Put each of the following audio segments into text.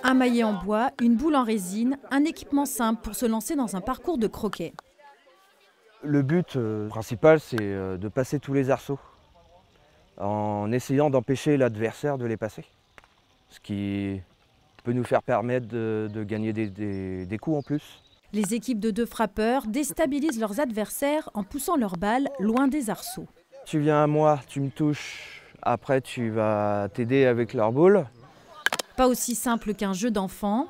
Un maillet en bois, une boule en résine, un équipement simple pour se lancer dans un parcours de croquet. Le but principal, c'est de passer tous les arceaux en essayant d'empêcher l'adversaire de les passer. Ce qui peut nous faire permettre de gagner des coups en plus. Les équipes de 2 frappeurs déstabilisent leurs adversaires en poussant leurs balles loin des arceaux. Tu viens à moi, tu me touches, après tu vas t'aider avec leur boule. Pas aussi simple qu'un jeu d'enfant.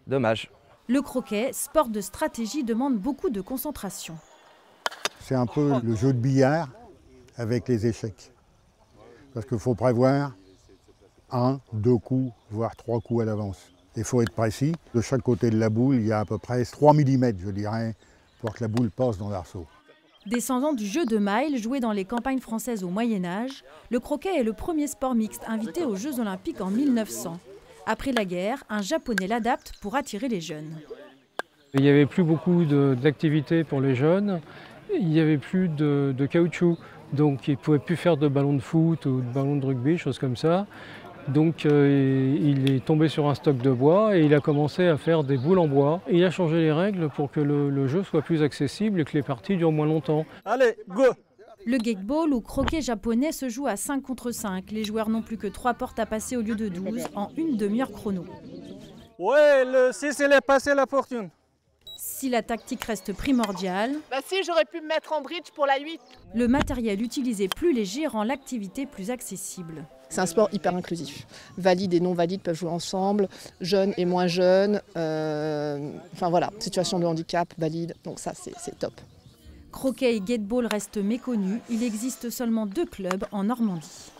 Dommage. Le croquet, sport de stratégie, demande beaucoup de concentration. C'est un peu le jeu de billard avec les échecs. Parce qu'il faut prévoir 1, 2 coups, voire 3 coups à l'avance. Il faut être précis. De chaque côté de la boule, il y a à peu près 3 mm, je dirais, pour que la boule passe dans l'arceau. Descendant du jeu de mailles joué dans les campagnes françaises au Moyen-Âge, le croquet est le premier sport mixte invité aux Jeux Olympiques en 1900. Après la guerre, un Japonais l'adapte pour attirer les jeunes. Il n'y avait plus beaucoup d'activités pour les jeunes, il n'y avait plus de caoutchouc, donc ils ne pouvaient plus faire de ballons de foot ou de ballons de rugby, choses comme ça. Donc il est tombé sur un stock de bois et il a commencé à faire des boules en bois. Il a changé les règles pour que le jeu soit plus accessible et que les parties durent moins longtemps. Allez, go! Le gekkball ou croquet japonais se joue à 5 contre 5. Les joueurs n'ont plus que 3 portes à passer au lieu de 12 en une demi-heure chrono. Ouais, le 6, il est passé la fortune. Si la tactique reste primordiale, Si, j'aurais pu me mettre en bridge pour la 8. le matériel utilisé plus léger rend l'activité plus accessible. C'est un sport hyper inclusif. Valides et non valides peuvent jouer ensemble, jeunes et moins jeunes. Enfin voilà, situation de handicap, valide, donc ça c'est top. Croquet et gekkball restent méconnus. Il existe seulement 2 clubs en Normandie.